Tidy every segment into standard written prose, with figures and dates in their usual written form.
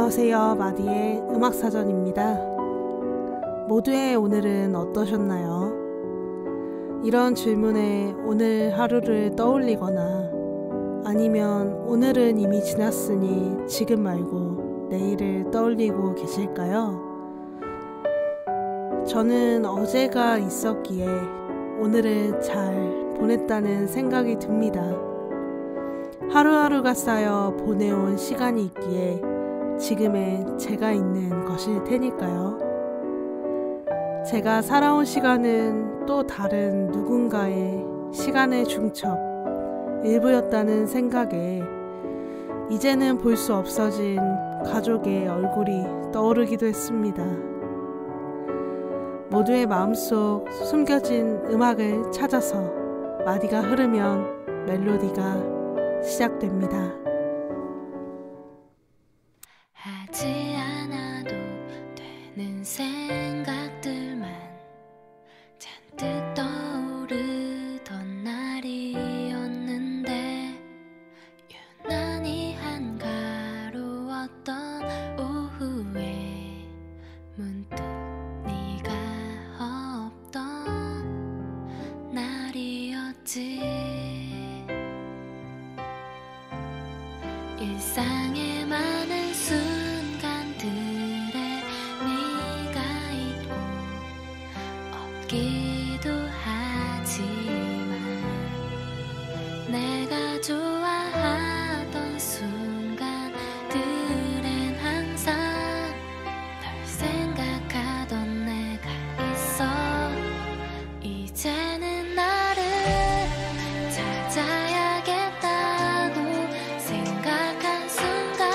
안녕하세요. 마디의 음악사전입니다. 모두의 오늘은 어떠셨나요? 이런 질문에 오늘 하루를 떠올리거나 아니면 오늘은 이미 지났으니 지금 말고 내일을 떠올리고 계실까요? 저는 어제가 있었기에 오늘을 잘 보냈다는 생각이 듭니다. 하루하루가 쌓여 보내온 시간이 있기에 지금의 제가 있는 것일 테니까요. 제가 살아온 시간은 또 다른 누군가의 시간의 중첩, 일부였다는 생각에 이제는 볼 수 없어진 가족의 얼굴이 떠오르기도 했습니다. 모두의 마음속 숨겨진 음악을 찾아서 마디가 흐르면 멜로디가 시작됩니다. 하지 않아도 되는 생각들만 잔뜩 떠오르던 날이었는데 유난히 한가로웠던 오후에 문득 네가 없던 날이었지. 일상의 많은 순간들에 네가 있고 없기도 하지만 내가 좋아하던 순간들엔 항상 널 생각하던 내가 있어. 이제는 나를 찾아야겠다고 생각한 순간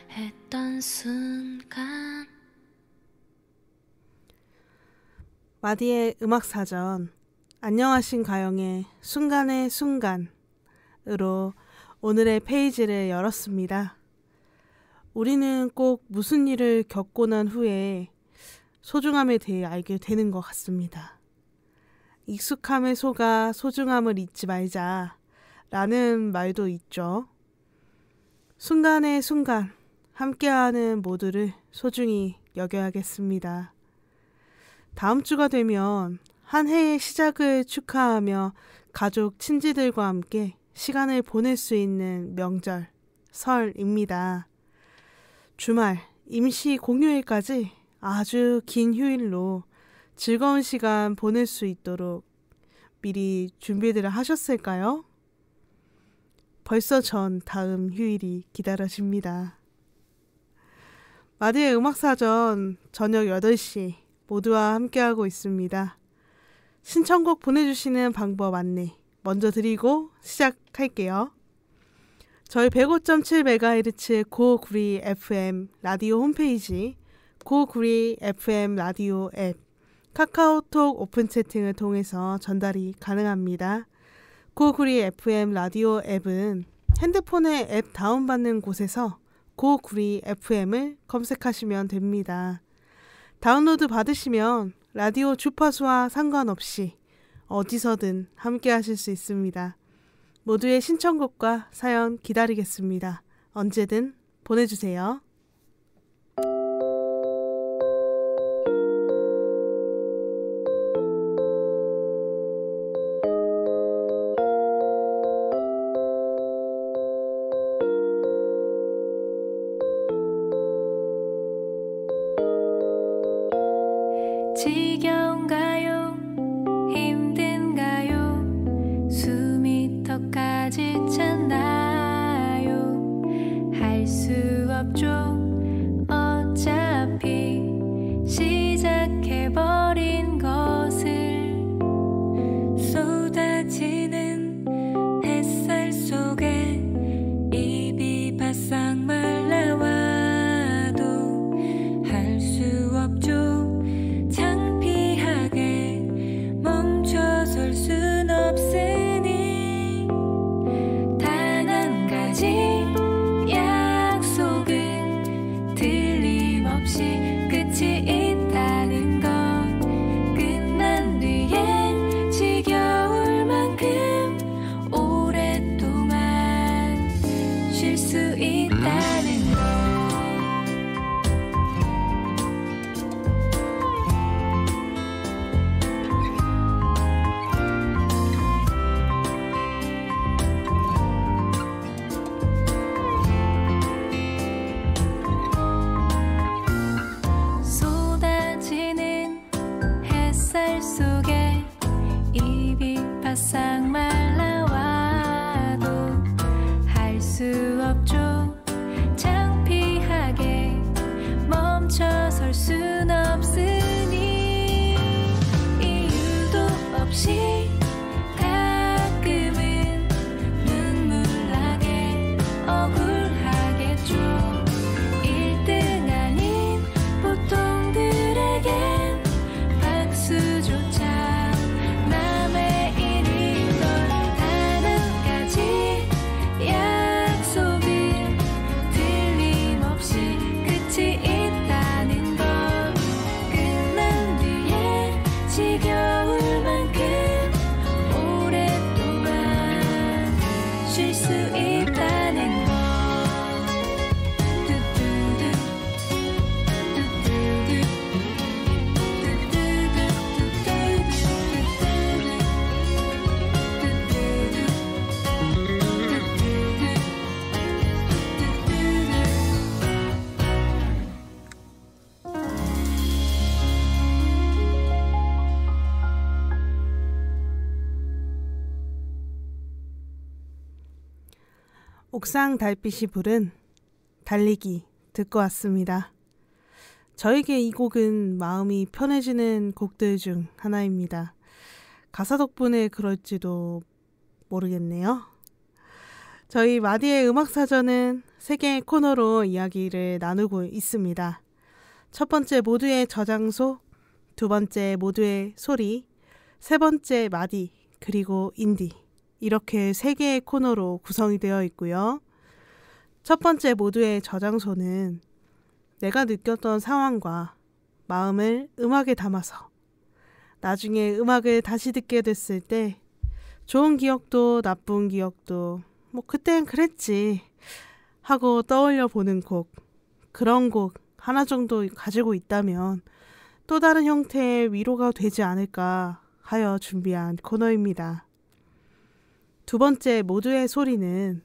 했던 순간 마디의 음악사전 안녕하신 가영의 순간의 순간으로 오늘의 페이지를 열었습니다. 우리는 꼭 무슨 일을 겪고 난 후에 소중함에 대해 알게 되는 것 같습니다. 익숙함에 속아 소중함을 잊지 말자 라는 말도 있죠. 순간의 순간 함께하는 모두를 소중히 여겨야겠습니다. 다음 주가 되면 한 해의 시작을 축하하며 가족, 친지들과 함께 시간을 보낼 수 있는 명절, 설입니다. 주말, 임시 공휴일까지 아주 긴 휴일로 즐거운 시간 보낼 수 있도록 미리 준비들을 하셨을까요? 벌써 전 다음 휴일이 기다려집니다. 마디의 음악사전 저녁 8시 모두와 함께하고 있습니다. 신청곡 보내주시는 방법 안내 먼저 드리고 시작할게요. 저희 105.7MHz 고구리 FM 라디오 홈페이지, 고구리 FM 라디오 앱, 카카오톡 오픈 채팅을 통해서 전달이 가능합니다. 고구리 FM 라디오 앱은 핸드폰에 앱 다운받는 곳에서 고구리 FM을 검색하시면 됩니다. 다운로드 받으시면 라디오 주파수와 상관없이 어디서든 함께 하실 수 있습니다. 모두의 신청곡과 사연 기다리겠습니다. 언제든 보내주세요. 지겨운가요? 힘든가요? 숨이 턱까지 찼나요? 할 수 없죠. 어차피 시작해버린 것을 쏟아지는 햇살 속에 입이 바싹 말라와도 할 수 없죠. 창피하게 멈춰설 순 없으니 단 한 가지 약속은 틀림없이 끝이 있다는 것. 끝난 뒤엔 지겨울 만큼 오랫동안 쉴 수 있다는 것. 쏟아지는 햇살 속에 입이 바싹 말라와도 할 수 없죠. 창피하게 멈춰설 순 없으니 이유도 없이 가끔은 눈물 나게 억울하겠죠. 1등 아닌 보통들에겐 박수조차 남의 일인 걸. 단 한 가지 약속은 틀림없이 끝이 있다는 것. 끝난 뒤에 지겨울 만큼 오랫동안 쉴 수 있다는 것. 뚜뚜두, 뚜뚜두, 옥상 달빛이 부른 달리기 듣고 왔습니다. 저에게 이 곡은 마음이 편해지는 곡들 중 하나입니다. 가사 덕분에 그럴지도 모르겠네요. 저희 마디의 음악사전은 3개의 코너로 이야기를 나누고 있습니다. 첫 번째 모두의 저장소, 두 번째 모두의 소리, 세 번째 마디, 그리고 인디. 이렇게 3개의 코너로 구성이 되어 있고요. 첫 번째 모두의 저장소는 내가 느꼈던 상황과 마음을 음악에 담아서 나중에 음악을 다시 듣게 됐을 때 좋은 기억도 나쁜 기억도 뭐 그땐 그랬지 하고 떠올려 보는 곡, 그런 곡 하나 정도 가지고 있다면 또 다른 형태의 위로가 되지 않을까 하여 준비한 코너입니다. 두 번째 모두의 소리는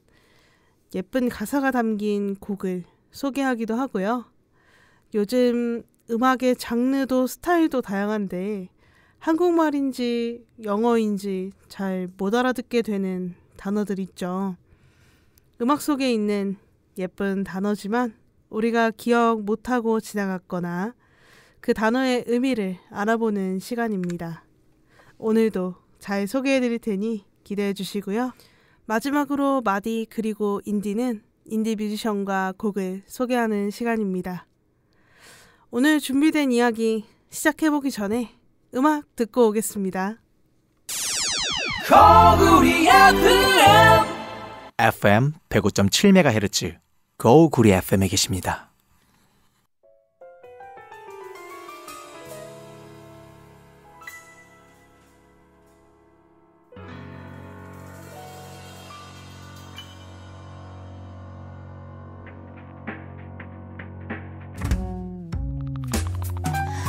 예쁜 가사가 담긴 곡을 소개하기도 하고요. 요즘 음악의 장르도 스타일도 다양한데 한국말인지 영어인지 잘 못 알아듣게 되는 단어들 있죠. 음악 속에 있는 예쁜 단어지만 우리가 기억 못하고 지나갔거나 그 단어의 의미를 알아보는 시간입니다. 오늘도 잘 소개해 드릴 테니 기대해 주시고요. 마지막으로 마디 그리고 인디는 인디 뮤지션과 곡을 소개하는 시간입니다. 오늘 준비된 이야기 시작해보기 전에 음악 듣고 오겠습니다. 거구리 FM 105.7MHz 거구리 FM에 계십니다.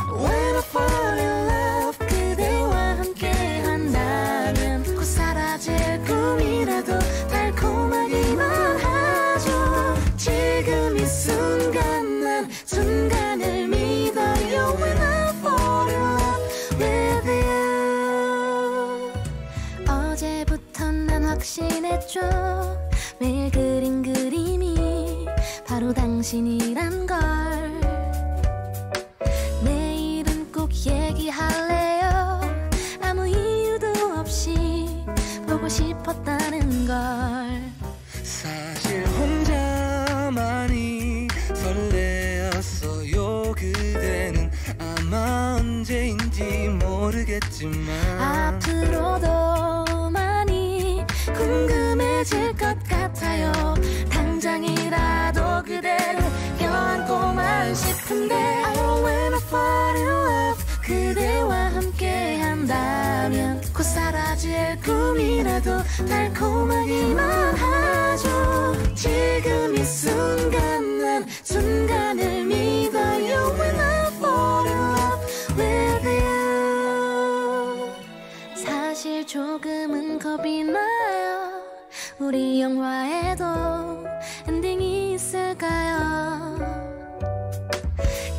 When I fall in love 그대와 함께 한다면 곧 사라질 꿈이라도 달콤하기만 하죠. 지금 이 순간 난 순간을 믿어요. When I fall in love with you 어제부터 난 확신했죠. 매일 그린 그림이 바로 당신이란 걸. 내일은 꼭 얘기할래요. 아무 이유도 없이 보고 싶었다는 걸. 사실 혼자만이 설레었어요. 그대는 아마 언제인지 모르겠지만 앞으로도 많이 궁금해질 것 같아요. 당장이라도 그대를 껴안고만 싶은데 Oh when I fall in love 그대와 함께 한다면 곧 사라질 꿈이라도 달콤하기만 하죠. 지금 이 순간 난 순간을 믿어요. When I fall in love with you 사실 조금은 겁이 나요. 우리 영화에도 엔딩이 있을까요?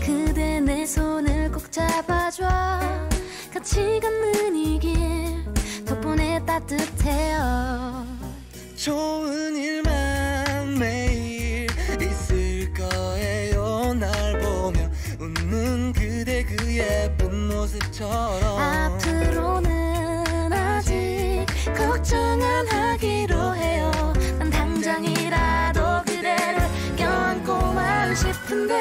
그대 내 손을 꼭 잡아줘. 같이 걷는 이 길 덕분에 따뜻해요. 좋은 일만 매일 있을 거예요. 날 보며 웃는 그대 그 예쁜 모습처럼 앞으로는 아직 걱정 안 하기로 해요. 난 당장이라도 그대를 껴안고만 싶은데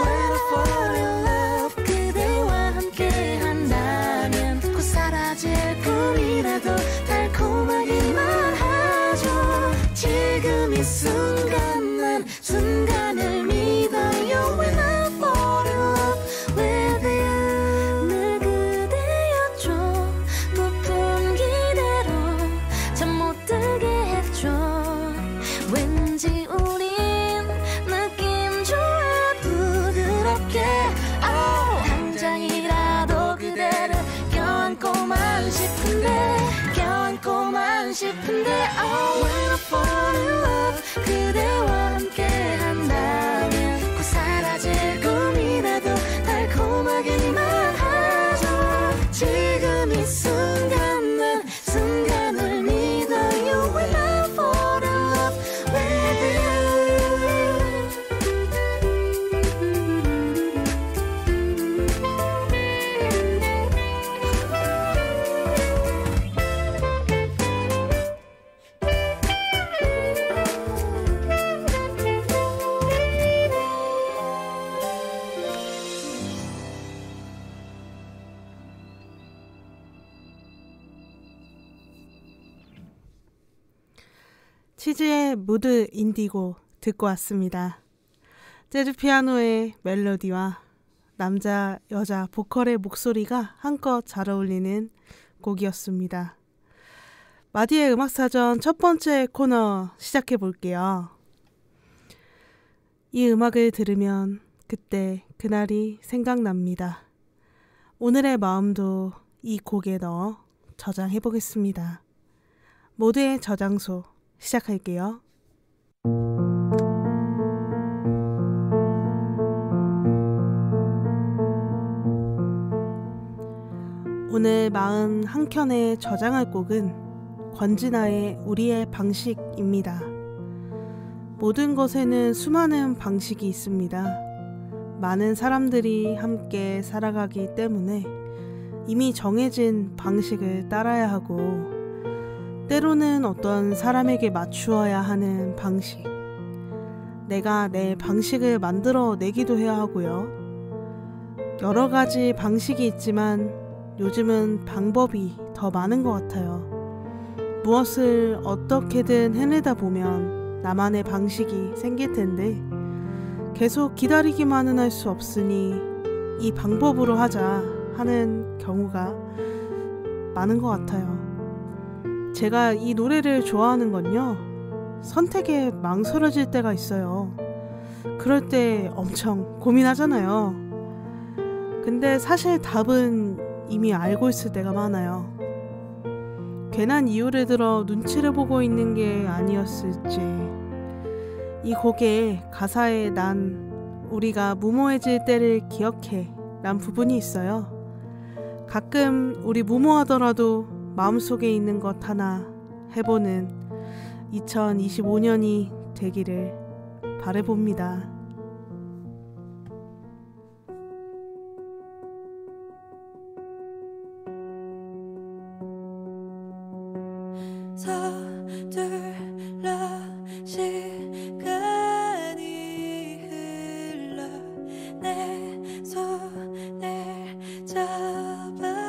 When I fall in love 그대와 함께 한다면 곧 사라질 꿈이라도 달콤하기만 하죠. 지금 이 순간 난 순간을 믿어요. When I fall in love with you 늘 그대였죠. 높은 기대로 잠 못 들게 했죠. 왠지 우린 느낌 좋아 부드럽게 당장이라도 그대를 껴안고만 싶은데 When I fall in love 그대와 함께 한다면 곧 사라질 꿈이라도 달콤하기만 하죠. 지금 이 순간 난 순간을 믿어요. When I fall in love with you 비지의 무드 인디고 듣고 왔습니다. 재즈 피아노의 멜로디와 남자, 여자 보컬의 목소리가 한껏 잘 어울리는 곡이었습니다. 마디의 음악사전 첫 번째 코너 시작해 볼게요. 이 음악을 들으면 그때 그날이 생각납니다. 오늘의 마음도 이 곡에 넣어 저장해 보겠습니다. 모두의 저장소 시작할게요. 오늘 41켠에 저장할 곡은 권진아의 우리의 방식입니다. 모든 것에는 수많은 방식이 있습니다. 많은 사람들이 함께 살아가기 때문에 이미 정해진 방식을 따라야 하고 때로는 어떤 사람에게 맞추어야 하는 방식, 내가 내 방식을 만들어 내기도 해야 하고요. 여러 가지 방식이 있지만 요즘은 방법이 더 많은 것 같아요. 무엇을 어떻게든 해내다 보면 나만의 방식이 생길 텐데 계속 기다리기만은 할 수 없으니 이 방법으로 하자 하는 경우가 많은 것 같아요. 제가 이 노래를 좋아하는 건요, 선택에 망설여질 때가 있어요. 그럴 때 엄청 고민하잖아요. 근데 사실 답은 이미 알고 있을 때가 많아요. 괜한 이유를 들어 눈치를 보고 있는 게 아니었을지. 이 곡의 가사에 난 우리가 무모해질 때를 기억해 란 부분이 있어요. 가끔 우리 무모하더라도 마음속에 있는 것 하나 해보는 2025년이 되기를 바라봅니다. 서둘러 시간이 흘러 내 손을 잡아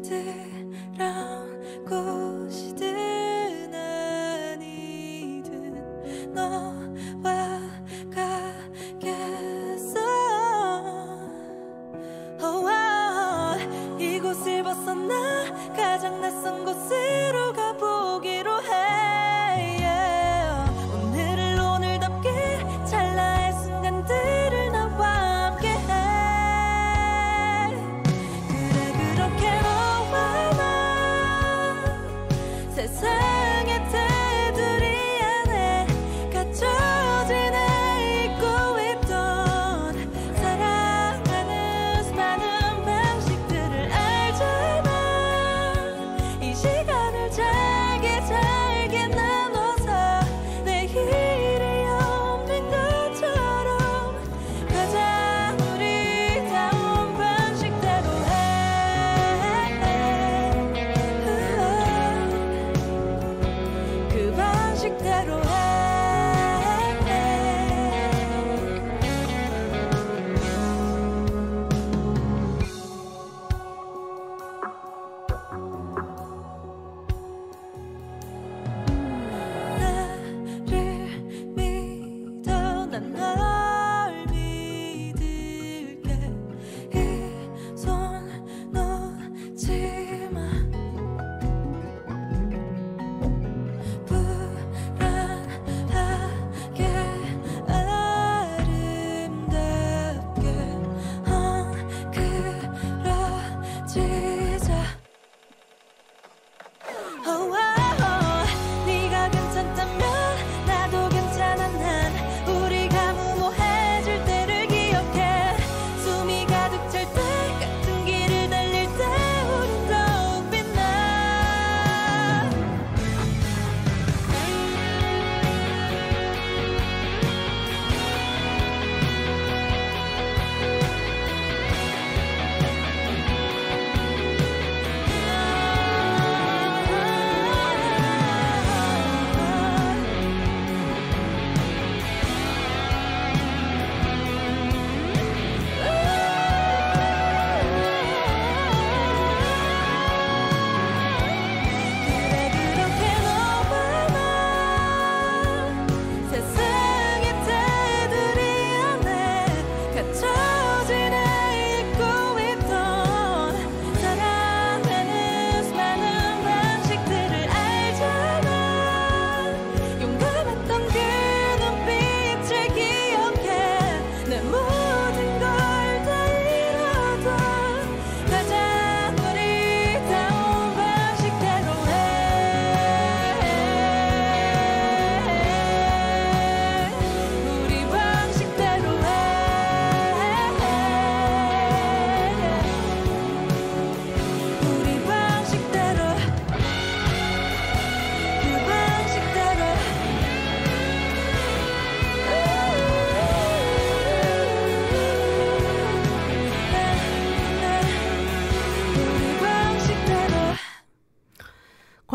부드러운 곳이든 아니든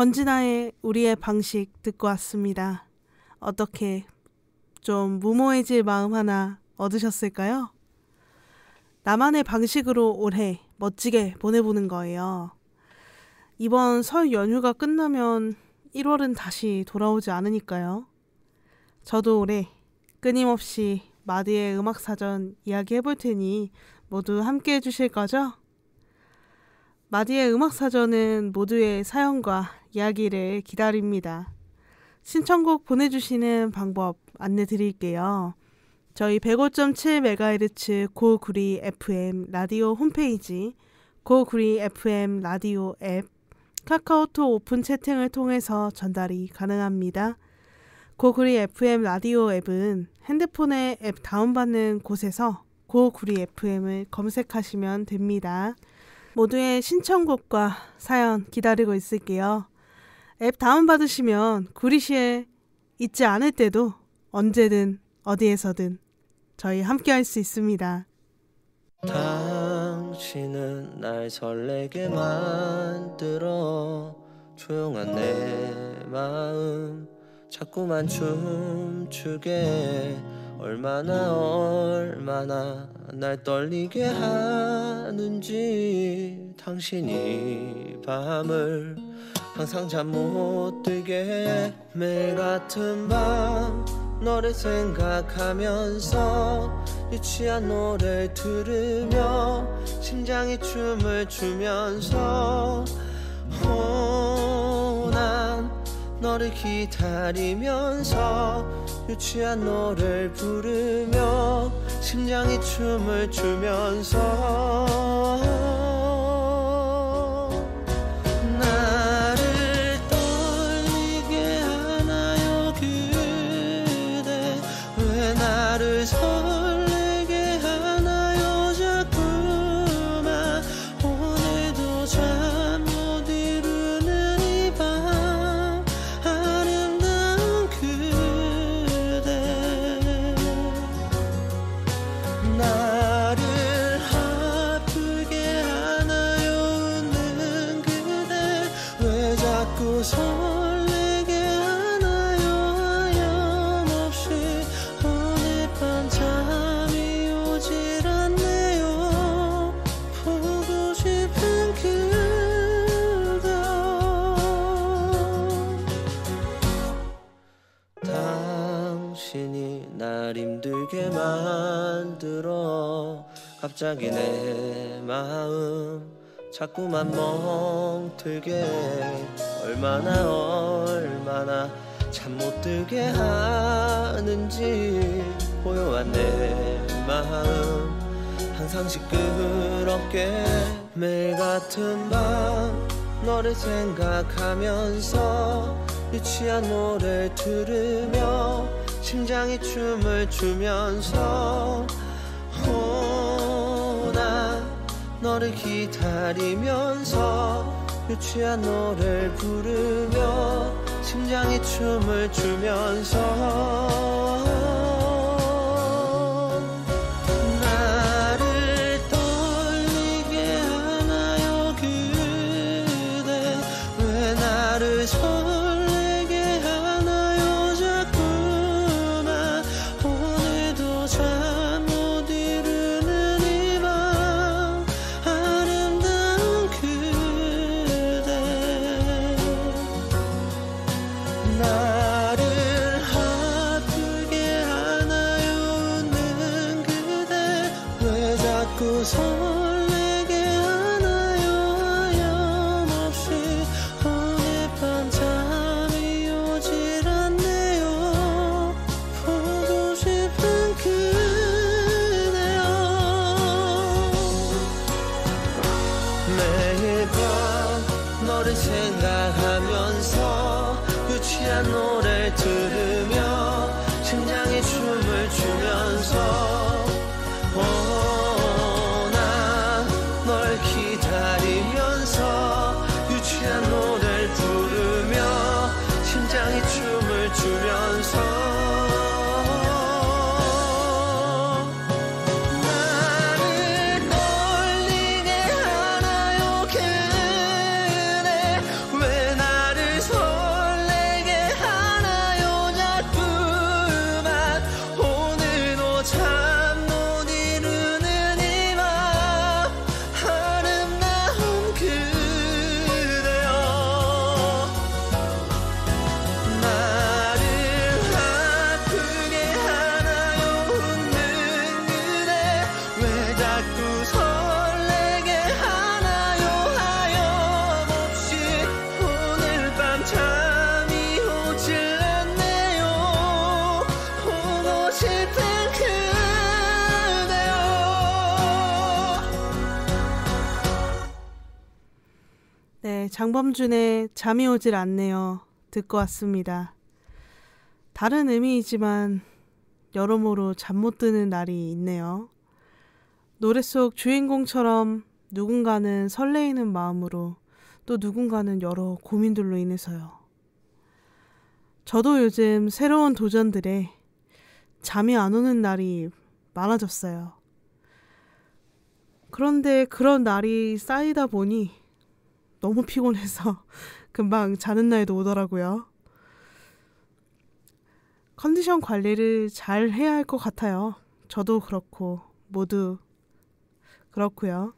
권진아의 우리의 방식 듣고 왔습니다. 어떻게 좀 무모해질 마음 하나 얻으셨을까요? 나만의 방식으로 올해 멋지게 보내보는 거예요. 이번 설 연휴가 끝나면 1월은 다시 돌아오지 않으니까요. 저도 올해 끊임없이 마디의 음악사전 이야기해볼 테니 모두 함께 해주실 거죠? 마디의 음악사전은 모두의 사연과 이야기를 기다립니다. 신청곡 보내주시는 방법 안내드릴게요. 저희 105.7MHz 고구리 FM 라디오 홈페이지, 고구리 FM 라디오 앱, 카카오톡 오픈 채팅을 통해서 전달이 가능합니다. 고구리 FM 라디오 앱은 핸드폰에 앱 다운받는 곳에서 고구리 FM을 검색하시면 됩니다. 모두의 신청곡과 사연 기다리고 있을게요. 앱 다운받으시면 구리시에 있지 않을 때도 언제든 어디에서든 저희 함께 할 수 있습니다. 당신은 날 설레게 만들어 조용한 내 마음 자꾸만 춤추게 얼마나 날 떨리게 하는지 당신이 밤을 항상 잠 못 들게 매일 같은 밤 너를 생각하면서 유치한 노래를 들으며 심장이 춤을 추면서 난 너를 기다리면서 유치한 노래를 부르며 심장이 춤을 추면서 나를 떨리게 하나요 그대 왜 나를 설레게 하나요 자꾸만 오늘도 잠 못 이루는 이 밤 아름다운 그대 나를 아프게 하나요 웃는 그대 왜 자꾸 설레게 하나요 하염없이 오늘 밤 잠이 오질 않네요 보고 싶은 그대 당신이 날 힘들게 만들어 갑자기 내 마음 자꾸만 멍들게 얼마나 잠 못 들게 하는지 고요한 내 마음 항상 시끄럽게 매일 같은 밤 너를 생각하면서 유치한 노래를 들으며 심장이 춤을 추면서 난 너를 기다리면서 유치한 노래를 부르며 심장이 춤을 추면서 나를 떨리게 하나요 그대 왜 나를 설레게 하나요 자꾸만 오늘도 잠 못 이루는 이 밤 아름다운 그대 나를 아프게 하나요 웃는 그대 왜 자꾸 설레게 하나요 하염없이 오늘 밤 잠이 오질 않네요 보고 싶은 그대요 매일 밤 너를 생각하면서 유치한 노래를 들으며 심장이 춤을 추면서 난 널 기다리면서 유치한 노래를 부르며 심장이 춤을 추면서 나를 떨리게 하나요 그대 왜 나를 싶은 그대여. 네, 장범준의 잠이 오질 않네요. 듣고 왔습니다. 다른 의미이지만 여러모로 잠 못 드는 날이 있네요. 노래 속 주인공처럼 누군가는 설레이는 마음으로 또 누군가는 여러 고민들로 인해서요. 저도 요즘 새로운 도전들에 잠이 안 오는 날이 많아졌어요. 그런데 그런 날이 쌓이다 보니 너무 피곤해서 금방 자는 날도 오더라고요. 컨디션 관리를 잘 해야 할 것 같아요. 저도 그렇고 모두 그렇고요.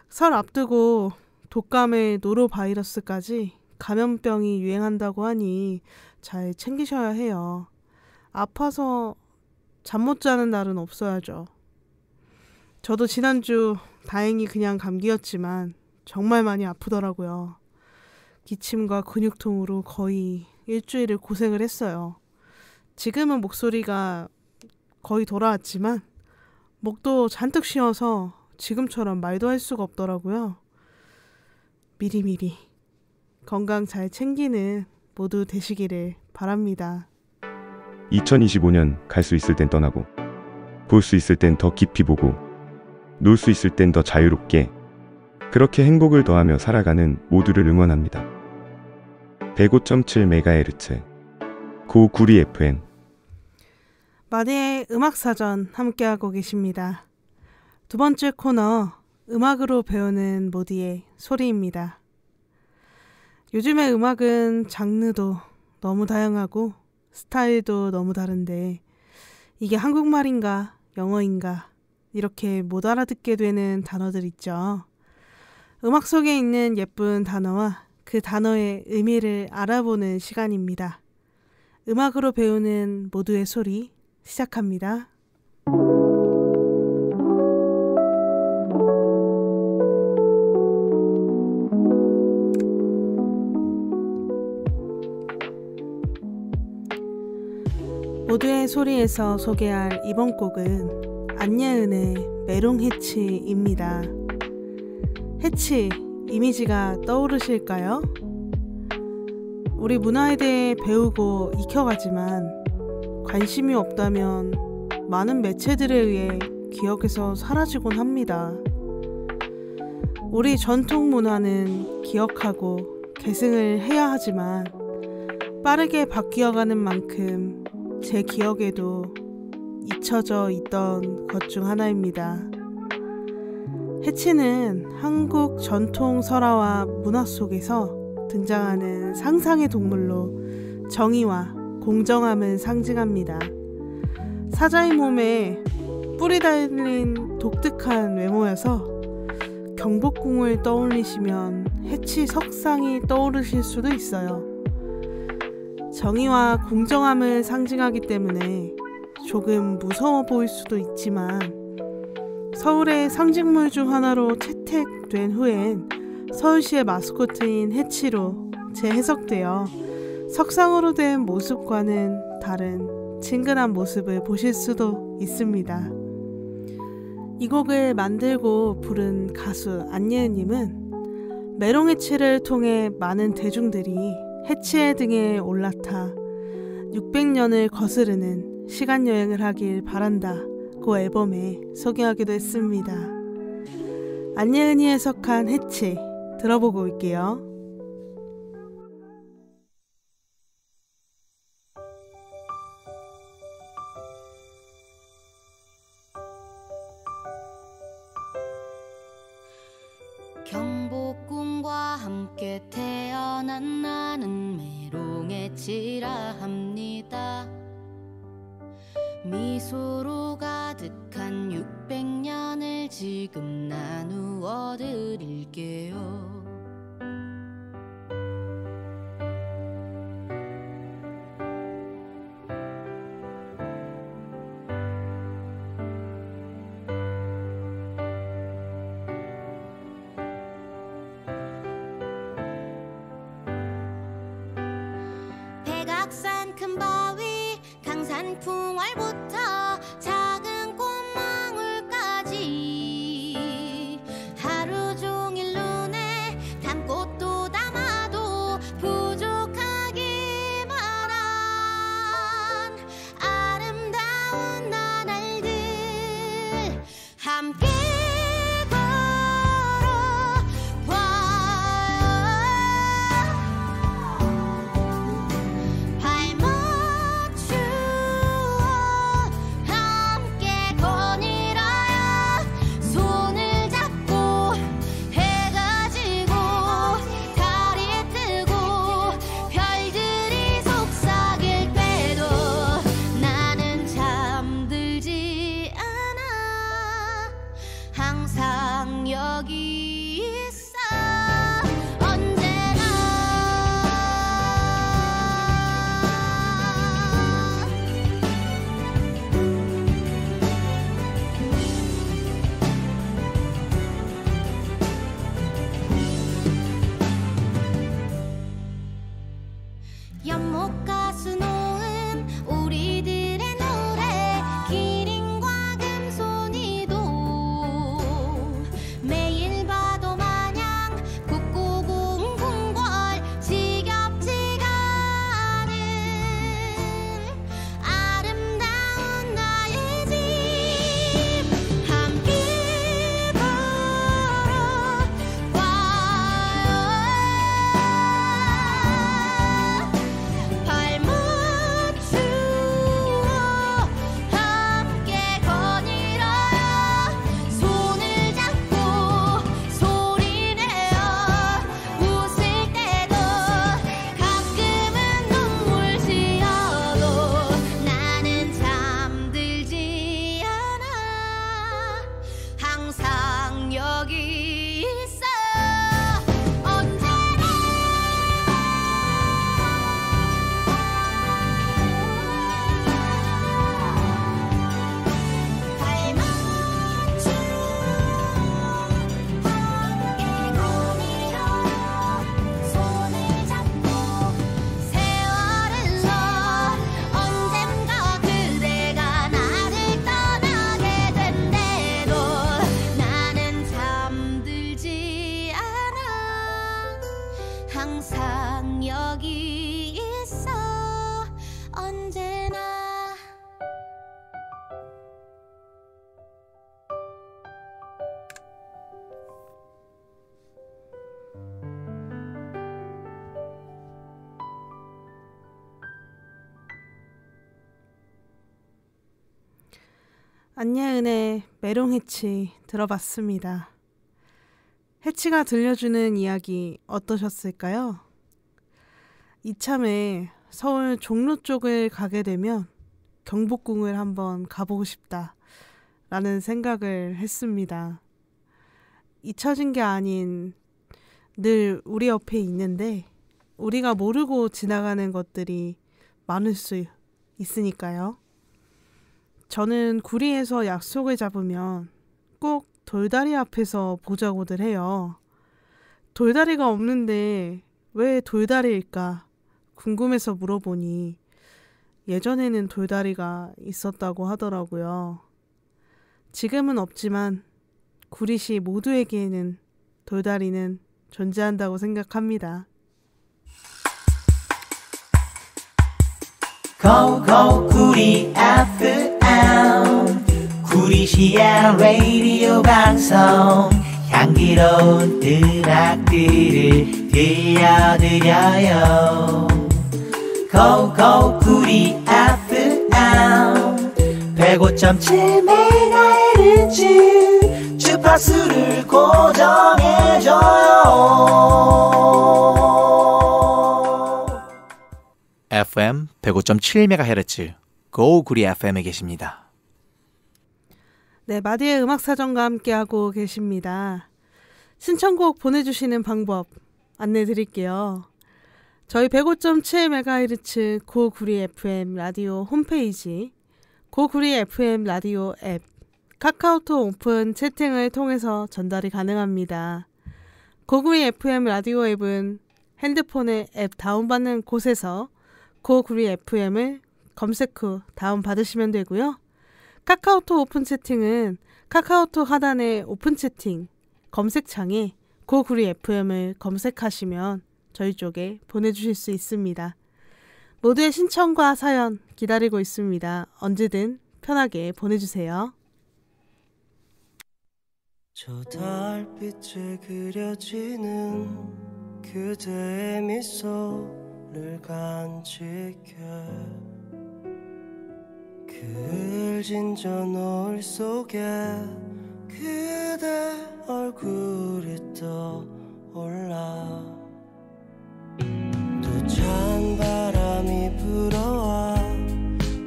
설 앞두고 독감의 노로바이러스까지 감염병이 유행한다고 하니 잘 챙기셔야 해요. 아파서 잠 못 자는 날은 없어야죠. 저도 지난주 다행히 그냥 감기였지만 정말 많이 아프더라고요. 기침과 근육통으로 거의 일주일을 고생을 했어요. 지금은 목소리가 거의 돌아왔지만 목도 잔뜩 쉬어서 지금처럼 말도 할 수가 없더라고요. 미리미리 건강 잘 챙기는 모두 되시기를 바랍니다. 2025년 갈 수 있을 땐 떠나고 볼 수 있을 땐 더 깊이 보고 놀 수 있을 땐 더 자유롭게 그렇게 행복을 더하며 살아가는 모두를 응원합니다. 105.7MHz 고구리 FM 마디의 음악사전 함께하고 계십니다. 두 번째 코너 음악으로 배우는 모디의 소리입니다. 요즘의 음악은 장르도 너무 다양하고 스타일도 너무 다른데 이게 한국말인가 영어인가 이렇게 못 알아듣게 되는 단어들 있죠. 음악 속에 있는 예쁜 단어와 그 단어의 의미를 알아보는 시간입니다. 음악으로 배우는 모두의 소리 시작합니다. 모두의 소리에서 소개할 이번 곡은 안예은의 메롱해치입니다. 해치, 이미지가 떠오르실까요? 우리 문화에 대해 배우고 익혀가지만 관심이 없다면 많은 매체들에 의해 기억에서 사라지곤 합니다. 우리 전통 문화는 기억하고 계승을 해야 하지만 빠르게 바뀌어가는 만큼 제 기억에도 잊혀져 있던 것 중 하나입니다. 해치는 한국 전통 설화와 문화 속에서 등장하는 상상의 동물로 정의와 공정함을 상징합니다. 사자의 몸에 뿔이 달린 독특한 외모여서 경복궁을 떠올리시면 해치 석상이 떠오르실 수도 있어요. 정의와 공정함을 상징하기 때문에 조금 무서워 보일 수도 있지만 서울의 상징물 중 하나로 채택된 후엔 서울시의 마스코트인 해치로 재해석되어 석상으로 된 모습과는 다른 친근한 모습을 보실 수도 있습니다. 이 곡을 만들고 부른 가수 안예은님은 메롱해치를 통해 많은 대중들이 해치의 등에 올라타 600년을 거스르는 시간여행을 하길 바란다고 앨범에 소개하기도 했습니다. 안예은이 해석한 해치 들어보고 올게요. 경복궁과 함께 태어난 나는 메롱해치라 합니다. 미소로 가득한 600년을 지금 나누어 드릴게요. 백악산 큰 바위 강산 풍월부터 수놓은 우리들의 노래 기린과 금손이도 매일 봐도 마냥 국고궁궁궐 지겹지가 않은 아름다운 나의 집 함께 발맞추어 함께 거닐어요 손을 잡고 소리내어 웃을 때도 가끔은 눈물 지어도 나는 잠들지 않아 항상 여기 있어 언제나 발맞추어 함께 거닐어요 손을 잡고 세월을 너 언젠가 그대가 나를 떠나게 된대도 나는 잠들지 않아 항상 여기 있어 언제나 안예은의 메롱해치 들어봤습니다. 해치가 들려주는 이야기 어떠셨을까요? 이참에 서울 종로 쪽을 가게 되면 경복궁을 한번 가보고 싶다 라는 생각을 했습니다. 잊혀진 게 아닌 늘 우리 옆에 있는데 우리가 모르고 지나가는 것들이 많을 수 있으니까요. 저는 구리에서 약속을 잡으면 꼭 돌다리 앞에서 보자고들 해요. 돌다리가 없는데 왜 돌다리일까 궁금해서 물어보니 예전에는 돌다리가 있었다고 하더라고요. 지금은 없지만 구리시 모두에게는 돌다리는 존재한다고 생각합니다. 고고 구리 FM 구리시의 라디오 방송 향기로운 음악들을 들려드려요 고고 구리 FM 105.7MHz 주파수를 고정해줘요 FM 105.7MHz 고 구리 FM에 계십니다. 네, 마디의 음악사전과 함께하고 계십니다. 신청곡 보내주시는 방법 안내드릴게요. 저희 105.7MHz 고구리 FM 라디오 홈페이지, 고구리 FM 라디오 앱, 카카오톡 오픈 채팅을 통해서 전달이 가능합니다. 고구리 FM 라디오 앱은 핸드폰에 앱 다운받는 곳에서 고구리 FM을 검색 후 다운받으시면 되고요. 카카오톡 오픈 채팅은 카카오톡 하단의 오픈 채팅 검색창에 고구리 FM을 검색하시면 저희 쪽에 보내주실 수 있습니다. 모두의 신청과 사연 기다리고 있습니다. 언제든 편하게 보내주세요. 저 달빛에 그려지는 그대의 미소를 간직해 그 울진 저 노을 속에 그대 얼굴이 떠올라 또 찬 바람이 불어와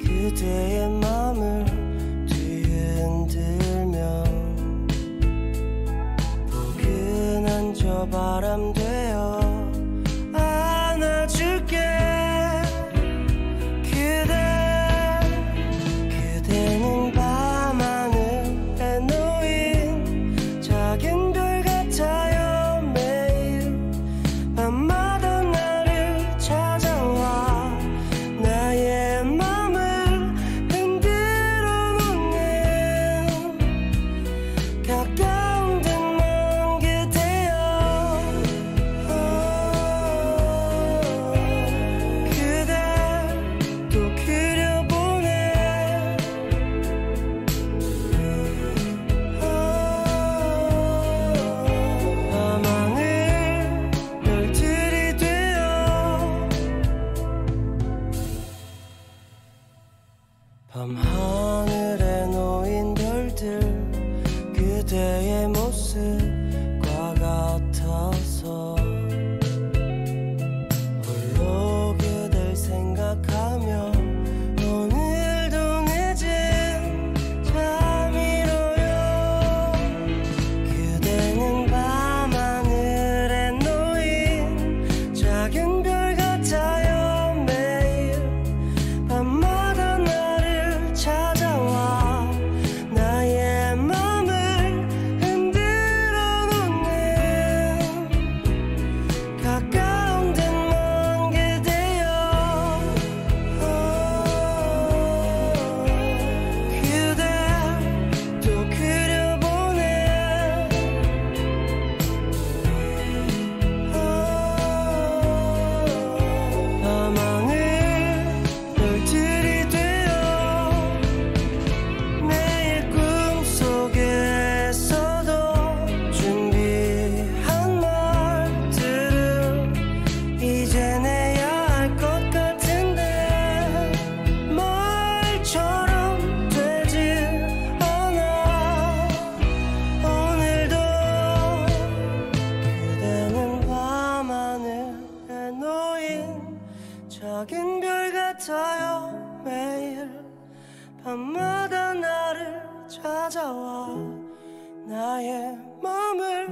그대의 맘을 뒤흔들며 포근한 저 바람 되어 안아줄게 그대는 밤하늘에 놓인 작은 별 같아요 매일 밤마다 나를 찾아와 밤하늘에 놓인 별들 그대의 모습과 같아서 홀로 그댈 생각하며 오늘도 늦은 잠이로요. 그대는 밤하늘에 놓인 작은 별 같아요. 매일 밤마다 나를 찾아와 나의 맘을 흔들어 놓는 가까운 듯 먼 그대여. 그댈 또 그려보네. 밤하늘 별들이 되어 매일 꿈속에서도 준비한 말들을 이제 내야 할 것 같은데 말처럼 되질 않아. 오늘도 그대는 밤하늘에 놓인 작은 별 같아요. 매일 밤마다 나를 찾아와 나의 맘을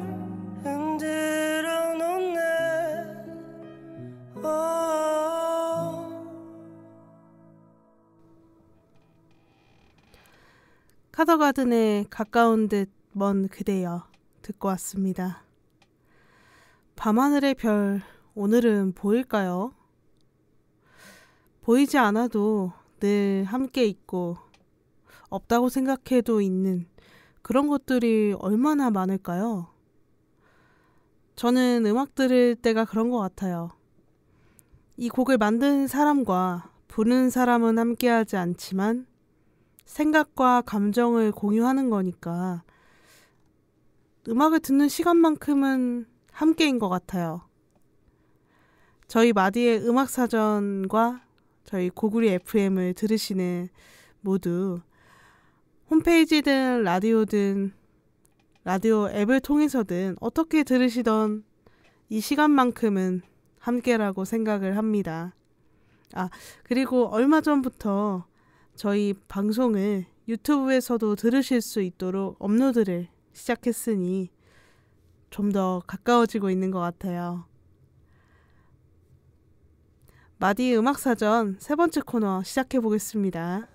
흔들어 놓네. 카더가든의 가까운 듯 먼 그대여 듣고 왔습니다. 밤하늘의 별 오늘은 보일까요? 보이지 않아도 늘 함께 있고 없다고 생각해도 있는 그런 것들이 얼마나 많을까요? 저는 음악 들을 때가 그런 것 같아요. 이 곡을 만든 사람과 부르는 사람은 함께하지 않지만 생각과 감정을 공유하는 거니까 음악을 듣는 시간만큼은 함께인 것 같아요. 저희 마디의 음악사전과 저희 고구리 FM을 들으시는 모두 홈페이지든 라디오든 라디오 앱을 통해서든 어떻게 들으시던 이 시간만큼은 함께라고 생각을 합니다. 그리고 얼마 전부터 저희 방송을 유튜브에서도 들으실 수 있도록 업로드를 시작했으니 좀 더 가까워지고 있는 것 같아요. 마디 음악사전 세 번째 코너 시작해 보겠습니다.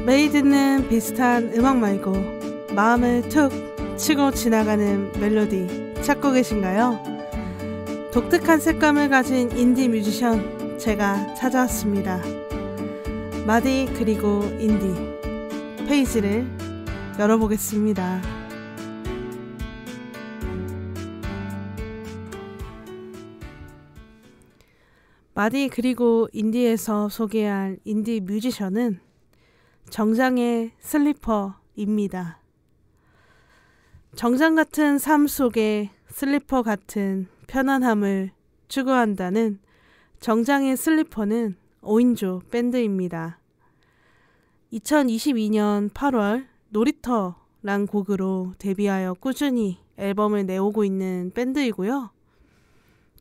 매일 듣는 비슷한 음악 말고 마음을 툭 치고 지나가는 멜로디 찾고 계신가요? 독특한 색감을 가진 인디 뮤지션 제가 찾아왔습니다. 마디 그리고 인디 페이지를 열어보겠습니다. 마디 그리고 인디에서 소개할 인디 뮤지션은 정장의 슬리퍼입니다. 정장 같은 삶 속에 슬리퍼 같은 편안함을 추구한다는 정장의 슬리퍼는 5인조 밴드입니다. 2022년 8월 놀이터란 곡으로 데뷔하여 꾸준히 앨범을 내오고 있는 밴드이고요.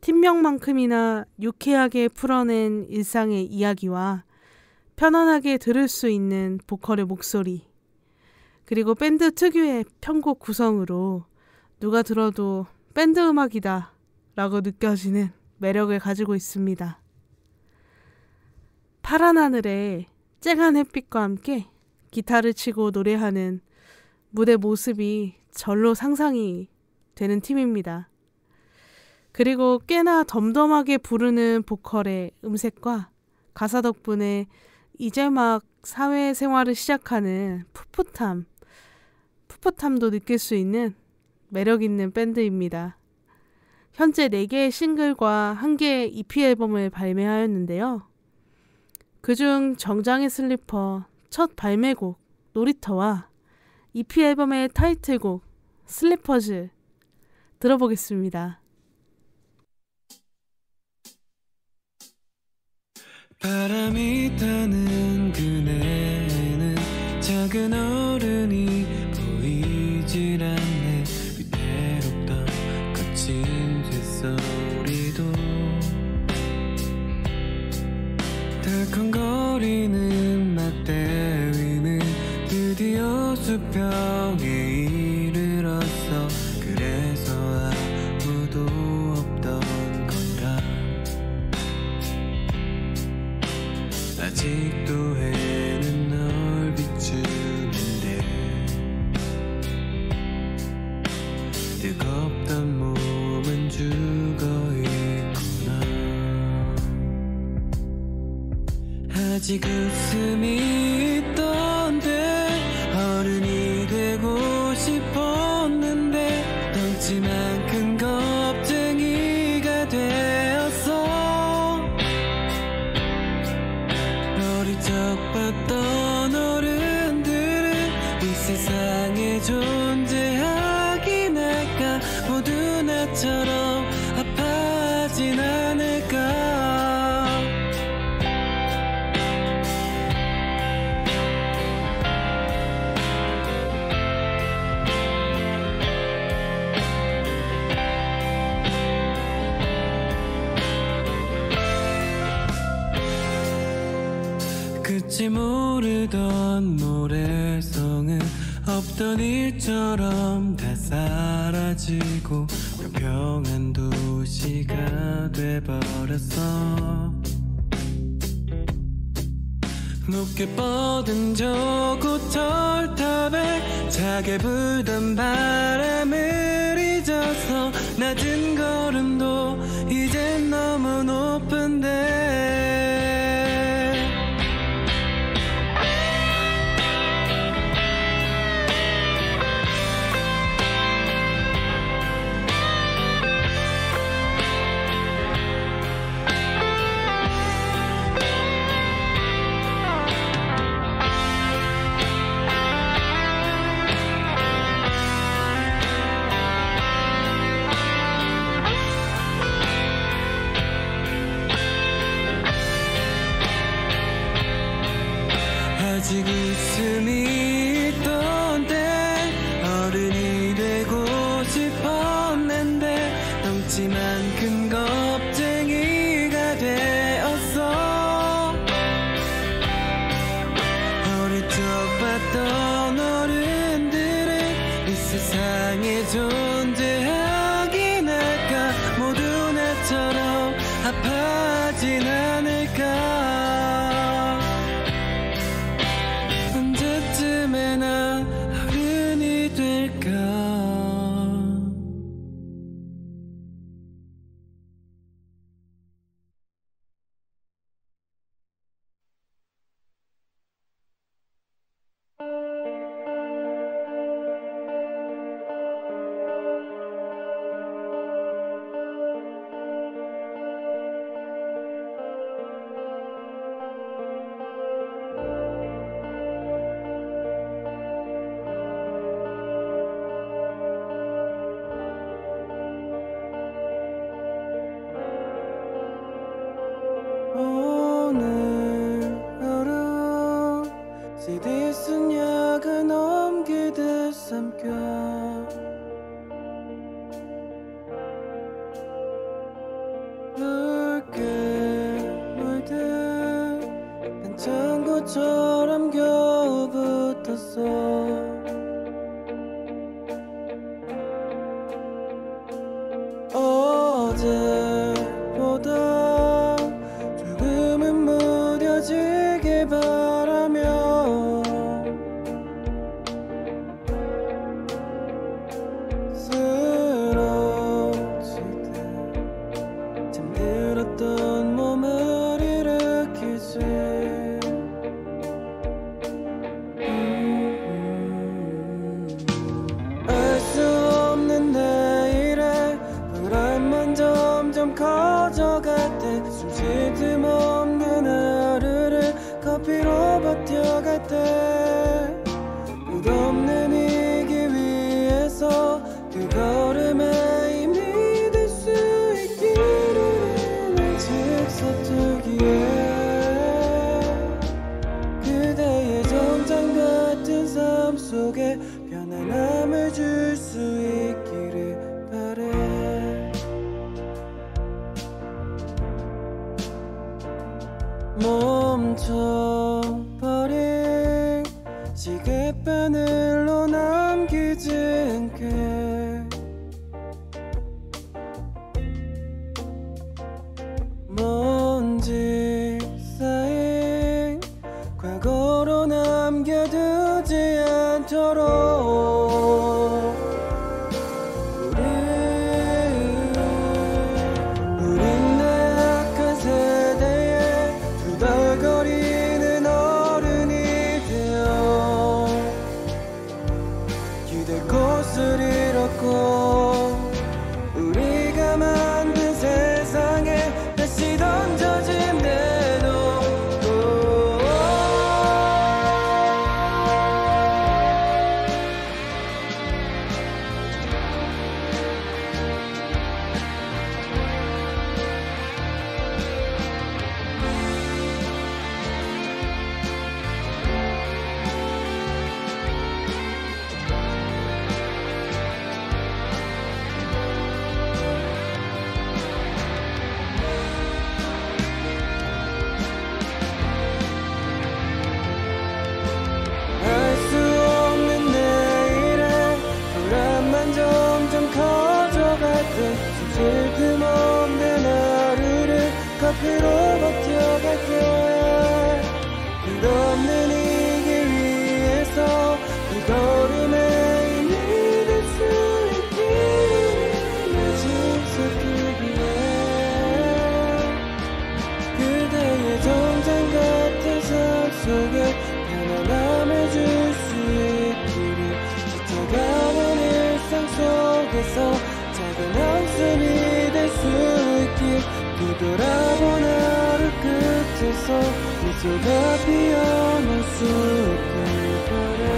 팀명만큼이나 유쾌하게 풀어낸 일상의 이야기와 편안하게 들을 수 있는 보컬의 목소리, 그리고 밴드 특유의 편곡 구성으로 누가 들어도 밴드 음악이다 라고 느껴지는 매력을 가지고 있습니다. 파란 하늘에 쨍한 햇빛과 함께 기타를 치고 노래하는 무대 모습이 절로 상상이 되는 팀입니다. 그리고 꽤나 덤덤하게 부르는 보컬의 음색과 가사 덕분에 이제 막 사회생활을 시작하는 풋풋함도 느낄 수 있는 매력있는 밴드입니다. 현재 4개의 싱글과 1개의 EP 앨범을 발매하였는데요. 그중 정장의 슬리퍼 첫 발매곡 놀이터와 EP 앨범의 타이틀곡 슬리퍼즈 들어보겠습니다. 바람이 타는 그네에는 작은 어른이 보이질 않네. 위태롭던 거친 쇳소리도 덜컹거리는 막대 위는 드디어 수평에 이르렀어. 그래서 아무도 없던 건가. 아직도 해는 널 비추는데 뜨겁던 몸은 죽어있구나. 아직 웃음이 있던데 어른이 되고 싶었는데 덩치만 큰 겁쟁이가 되었어. 어릴 적 봤던 어른들은 이 세상에 존재하긴 할까. 모두 나처럼 아파하진 않을까. 끝이 모르던 모래성은 없던 일처럼 다 사라지고 평평한 도시가 돼버렸어. 높게 뻗은 저 고철탑에 차게 불던 바람을 잊어서 낮은 걸음도 이젠 너무 높은데 아직 웃음이 있던데 어른이 되고 싶었는데 덩치만 큰 겁쟁이가 되었어. 어릴 적 봤던 어른들은 이 세상에 존재하긴 할까. 모두 나처럼 아파하진 않을까. 언제쯤에나 어른이 될까. 오늘 하루 CD 쓴 약을 넘기듯 삼켜 붉게 물든 반창고처럼 겨우 붙었어. 어제보다 조금은 무뎌지길 바라며 쓰러지듯 잠들었던 몸을 일으키지. 속에 편안함을 줄 수 있기를 바래. 멈춰버린 시계바늘로 남기지 않게 먼지 쌓인 과거로 남겨두지 않도록 우린 나약한 세대에 투덜거리는 어른이 되어 기댈 곳을 잃었고 우리가 만든 세상에 다시 던져진대도 알 수 없는 내일에 불안만 점점 커져갈 때 숨쉴 틈 없는 하루를 커피로 버텨갈 때 끝없는 이 길 위에서 그 걸음에 힘이 될 수 있기를 마중 서기 위해 그대의 정장 같은 삶 속에 편안함을 줄 수 있기를 지쳐가는 일상 속에서 작은 한숨이 될 수 있길 뒤돌아본 하루 끝에서 미소가 피어날 수 있길 바래.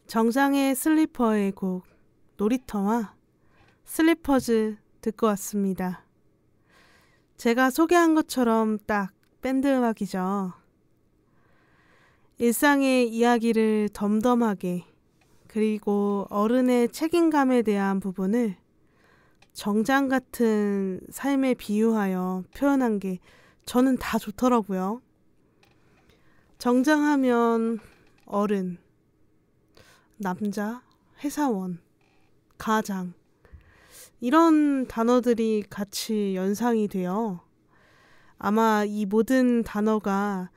정장의 슬리퍼의 곡 놀이터와 슬리퍼즈 듣고 왔습니다. 제가 소개한 것처럼 딱 밴드 음악이죠. 일상의 이야기를 덤덤하게 그리고 어른의 책임감에 대한 부분을 정장 같은 삶에 비유하여 표현한 게 저는 다 좋더라고요. 정장하면 어른, 남자, 회사원, 가장 이런 단어들이 같이 연상이 돼요. 아마 이 모든 단어가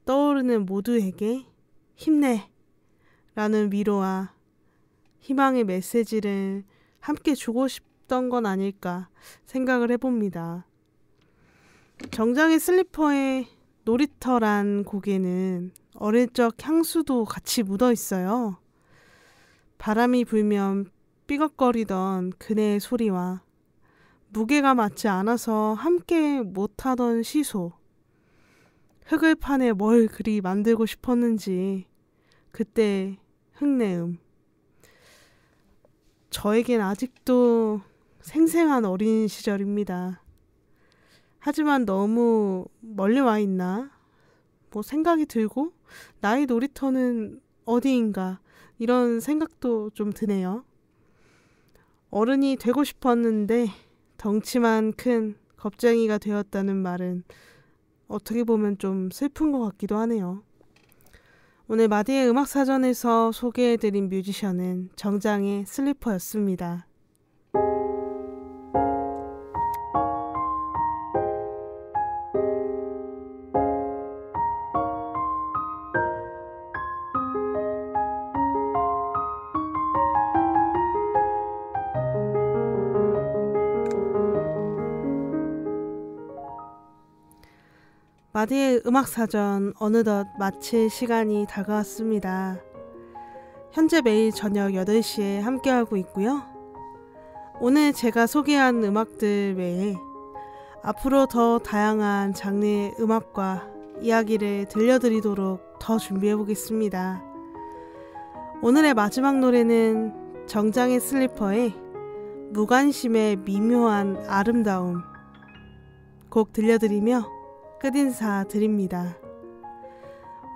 떠오르는 모두에게 힘내 라는 위로와 희망의 메시지를 함께 주고 싶던 건 아닐까 생각을 해봅니다. 정장의 슬리퍼의 놀이터란 곡에는 어릴 적 향수도 같이 묻어 있어요. 바람이 불면 삐걱거리던 그네의 소리와 무게가 맞지 않아서 함께 못하던 시소, 흙을 파내 뭘 그리 만들고 싶었는지 그때 흙내음. 저에겐 아직도 생생한 어린 시절입니다. 하지만 너무 멀리 와 있나? 생각이 들고 나의 놀이터는 어디인가? 이런 생각도 좀 드네요. 어른이 되고 싶었는데 덩치만 큰 겁쟁이가 되었다는 말은 어떻게 보면 좀 슬픈 것 같기도 하네요. 오늘 마디의 음악사전에서 소개해드린 뮤지션은 정장의 슬리퍼였습니다. 마디의 음악사전 어느덧 마칠 시간이 다가왔습니다. 현재 매일 저녁 8시에 함께하고 있고요. 오늘 제가 소개한 음악들 외에 앞으로 더 다양한 장르의 음악과 이야기를 들려드리도록 더 준비해보겠습니다. 오늘의 마지막 노래는 정장의 슬리퍼의 무관심의 미묘한 아름다움 곡 들려드리며 끝인사 드립니다.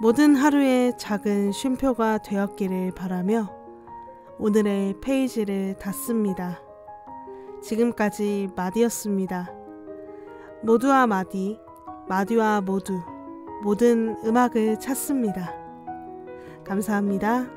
모든 하루의 작은 쉼표가 되었기를 바라며 오늘의 페이지를 닫습니다. 지금까지 마디였습니다. 모두와 마디, 마디와 모두, 모든 음악을 찾습니다. 감사합니다.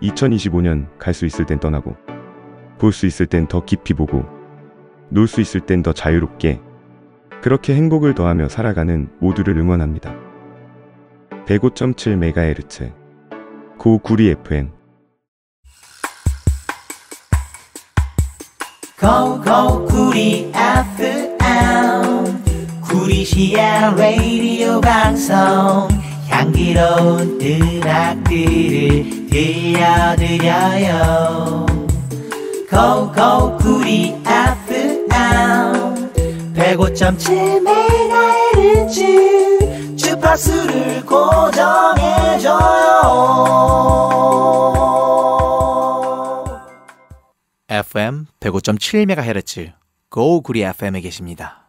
(2025년) 갈 수 있을 땐 떠나고 볼 수 있을 땐 더 깊이 보고 놀 수 있을 땐 더 자유롭게 그렇게 행복을 더하며 살아가는 모두를 응원합니다. 105.7MHz 고구리 FM 구리 FM 구리시야 라디오 방송 향기로운 음악들을 들려드려요 구리 FM 105.7MHz 주파수를 고정해줘요 FM 105.7MHz 고구리 FM에 계십니다.